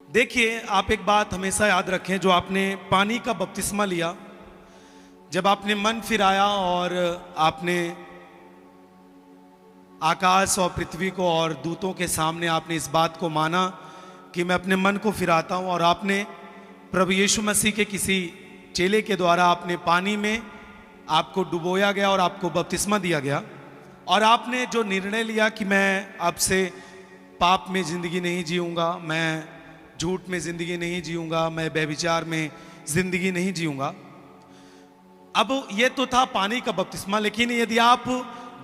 देखिए, आप एक बात हमेशा याद रखें, जो आपने पानी का बपतिस्मा लिया, जब आपने मन फिराया और आपने आकाश और पृथ्वी को और दूतों के सामने आपने इस बात को माना कि मैं अपने मन को फिराता हूं, और आपने प्रभु यीशु मसीह के किसी चेले के द्वारा आपने पानी में आपको डुबोया गया और आपको बपतिस्मा दिया गया, और आपने जो निर्णय लिया कि मैं अब से पाप में ज़िंदगी नहीं जीऊँगा, मैं झूठ में ज़िंदगी नहीं जीऊँगा, मैं व्यभिचार में ज़िंदगी नहीं जीऊँगा। अब ये तो था पानी का बपतिस्मा, लेकिन यदि आप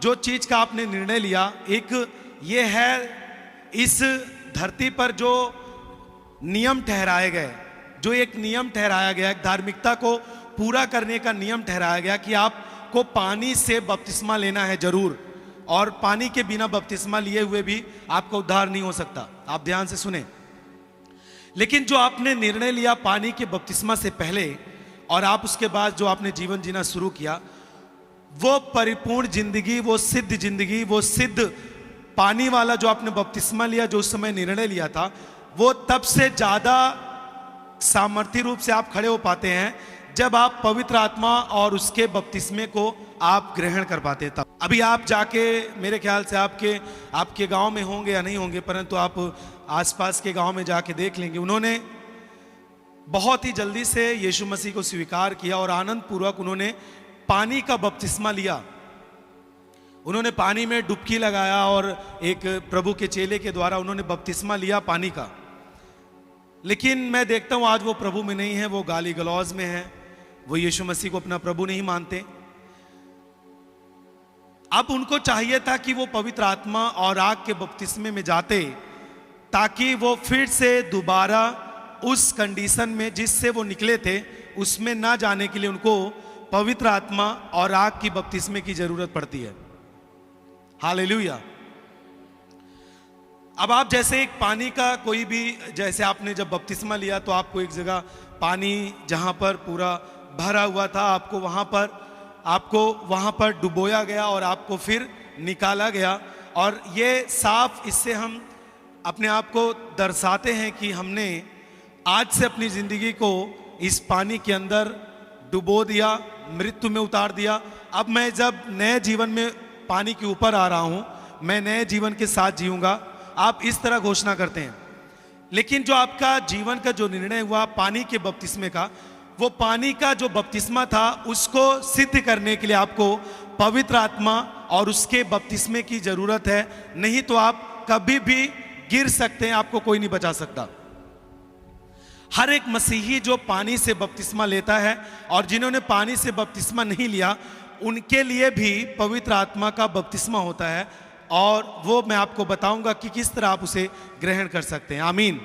जो चीज़ का आपने निर्णय लिया, एक ये है इस धरती पर जो नियम ठहराए गए, जो एक नियम ठहराया गया, एक धार्मिकता को पूरा करने का नियम ठहराया गया कि आपको पानी से बपतिस्मा लेना है जरूर, और पानी के बिना बपतिस्मा लिए हुए भी आपका उद्धार नहीं हो सकता। आप ध्यान से सुने। लेकिन जो आपने निर्णय लिया पानी के बपतिस्मा से पहले, और आप उसके बाद जो आपने जीवन जीना शुरू किया, वो परिपूर्ण जिंदगी, वो सिद्ध जिंदगी, वो सिद्ध पानी वाला जो आपने बपतिस्मा लिया, जो उस समय निर्णय लिया था, वो तब से ज्यादा सामर्थ्य रूप से आप खड़े हो पाते हैं जब आप पवित्र आत्मा और उसके बपतिस्मे को आप ग्रहण कर पाते हैं। तब अभी आप जाके, मेरे ख्याल से आपके गांव में होंगे या नहीं होंगे, परंतु आप आसपास के गांव में जाके देख लेंगे, उन्होंने बहुत ही जल्दी से यीशु मसीह को स्वीकार किया और आनंद पूर्वक उन्होंने पानी का बपतिस्मा लिया। उन्होंने पानी में डुबकी लगाया और एक प्रभु के चेले के द्वारा उन्होंने बपतिस्मा लिया पानी का। लेकिन मैं देखता हूं आज वो प्रभु में नहीं है, वो गाली गलौज में है, वो यीशु मसीह को अपना प्रभु नहीं मानते। अब उनको चाहिए था कि वो पवित्र आत्मा और आग के बपतिस्मे में जाते, ताकि वो फिर से दोबारा उस कंडीशन में जिससे वो निकले थे उसमें ना जाने के लिए उनको पवित्र आत्मा और आग की बपतिस्मे की जरूरत पड़ती है। हालेलुया। अब आप जैसे एक पानी का कोई भी, जैसे आपने जब बपतिस्मा लिया तो आपको एक जगह पानी जहां पर पूरा भरा हुआ था, आपको वहां पर डुबोया गया और आपको फिर निकाला गया, और ये साफ इससे हम अपने आप को दर्शाते हैं कि हमने आज से अपनी जिंदगी को इस पानी के अंदर डुबो दिया, मृत्यु में उतार दिया। अब मैं जब नए जीवन में पानी के ऊपर आ रहा हूं, मैं नए जीवन के साथ जीऊंगा, आप इस तरह घोषणा करते हैं। लेकिन जो आपका जीवन का जो निर्णय हुआ पानी के बपतिस्मे का, वो पानी का जो बपतिस्मा था उसको सिद्ध करने के लिए आपको पवित्र आत्मा और उसके बपतिस्मे की जरूरत है, नहीं तो आप कभी भी गिर सकते हैं, आपको कोई नहीं बचा सकता। हर एक मसीही जो पानी से बपतिस्मा लेता है, और जिन्होंने पानी से बपतिस्मा नहीं लिया, उनके लिए भी पवित्र आत्मा का बपतिस्मा होता है, और वो मैं आपको बताऊंगा कि किस तरह आप उसे ग्रहण कर सकते हैं। आमीन।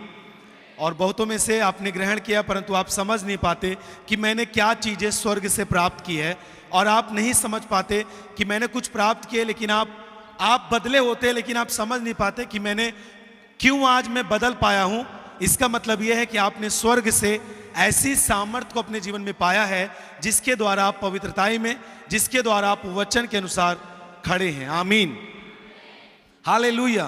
और बहुतों में से आपने ग्रहण किया, परंतु आप समझ नहीं पाते कि मैंने क्या चीज़ें स्वर्ग से प्राप्त की है, और आप नहीं समझ पाते कि मैंने कुछ प्राप्त किए, लेकिन आप बदले होते, लेकिन आप समझ नहीं पाते कि मैंने क्यों आज मैं बदल पाया हूं। इसका मतलब यह है कि आपने स्वर्ग से ऐसी सामर्थ्य को अपने जीवन में पाया है जिसके द्वारा आप पवित्रताई में, जिसके द्वारा आप वचन के अनुसार खड़े हैं। आमीन। हालेलुया।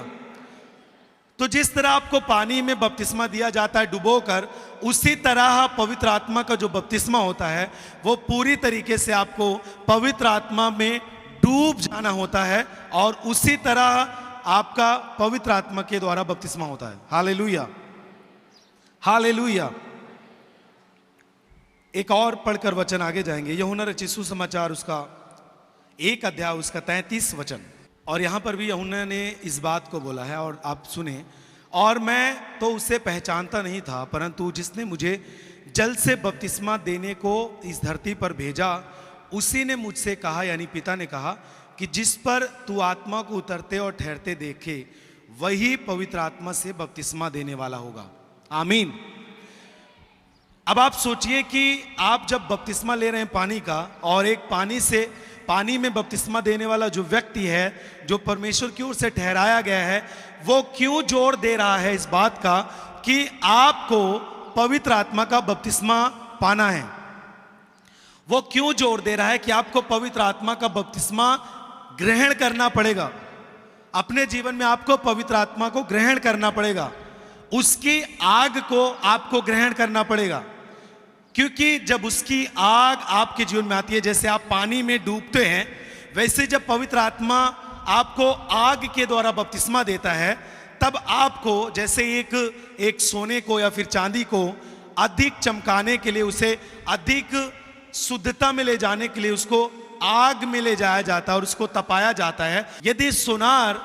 तो जिस तरह आपको पानी में बपतिस्मा दिया जाता है डुबोकर, उसी तरह पवित्र आत्मा का जो बपतिस्मा होता है वो पूरी तरीके से आपको पवित्र आत्मा में डूब जाना होता है, और उसी तरह आपका पवित्र आत्मा के द्वारा बपतिस्मा होता है। Hallelujah, hallelujah. एक और पढ़कर वचन आगे जाएंगे, यूहन्ना रचित सुसमाचार उसका 1 अध्याय उसका 33 वचन। और यहां पर भी यूहन्ना ने इस बात को बोला है, और आप सुने, और मैं तो उसे पहचानता नहीं था, परंतु जिसने मुझे जल से बपतिस्मा देने को इस धरती पर भेजा, उसी ने मुझसे कहा, यानी पिता ने कहा, कि जिस पर तू आत्मा को उतरते और ठहरते देखे, वही पवित्र आत्मा से बपतिस्मा देने वाला होगा। आमीन। अब आप सोचिए कि आप जब बपतिस्मा ले रहे हैं पानी का, और एक पानी में बपतिस्मा देने वाला जो व्यक्ति है, जो परमेश्वर की ओर से ठहराया गया है, वो क्यों जोर दे रहा है इस बात का कि आपको पवित्र आत्मा का बपतिस्मा पाना है। वो क्यों जोर दे रहा है कि आपको पवित्र आत्मा का बपतिस्मा ग्रहण करना पड़ेगा। अपने जीवन में आपको पवित्र आत्मा को ग्रहण करना पड़ेगा। उसकी आग को आपको ग्रहण करना पड़ेगा। क्योंकि जब उसकी आग आपके जीवन में आती है, जैसे आप पानी में डूबते हैं, वैसे जब पवित्र आत्मा आपको आग के द्वारा बपतिस्मा देता है, तब आपको जैसे एक सोने को या फिर चांदी को अधिक चमकाने के लिए, उसे अधिक शुद्धता में ले जाने के लिए उसको आग में ले जाया जाता है और उसको तपाया जाता है। यदि सोनार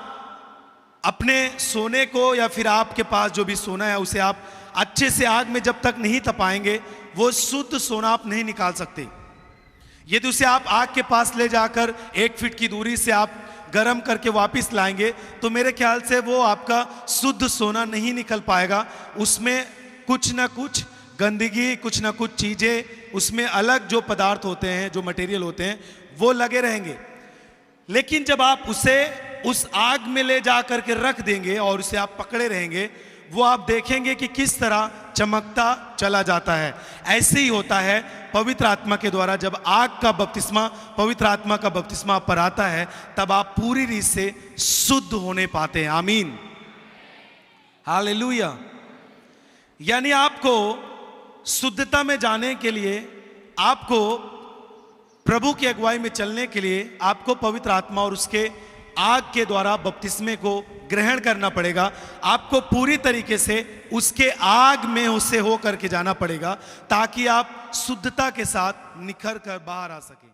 अपने सोने को या फिर आपके पास जो भी सोना है उसे आप अच्छे से आग में जब तक नहीं तपाएंगे, वो शुद्ध सोना आप नहीं निकाल सकते। यदि उसे आप आग के पास ले जाकर 1 फीट की दूरी से आप गर्म करके वापस लाएंगे, तो मेरे ख्याल से वो आपका शुद्ध सोना नहीं निकल पाएगा। उसमें कुछ ना कुछ गंदगी, कुछ ना कुछ चीजें, उसमें अलग जो पदार्थ होते हैं, जो मटेरियल होते हैं, वो लगे रहेंगे। लेकिन जब आप उसे उस आग में ले जा करके रख देंगे और उसे आप पकड़े रहेंगे, वो आप देखेंगे कि किस तरह चमकता चला जाता है। ऐसे ही होता है पवित्र आत्मा के द्वारा। जब आग का बपतिस्मा, पवित्र आत्मा का बपतिस्मा आप पर आता है, तब आप पूरी रीत से शुद्ध होने पाते हैं। आमीन, हालेलुया। यानी आपको शुद्धता में जाने के लिए, आपको प्रभु की अगुवाई में चलने के लिए, आपको पवित्र आत्मा और उसके आग के द्वारा बपतिस्मे को ग्रहण करना पड़ेगा। आपको पूरी तरीके से उसके आग में उससे हो करके जाना पड़ेगा, ताकि आप शुद्धता के साथ निखर कर बाहर आ सकें।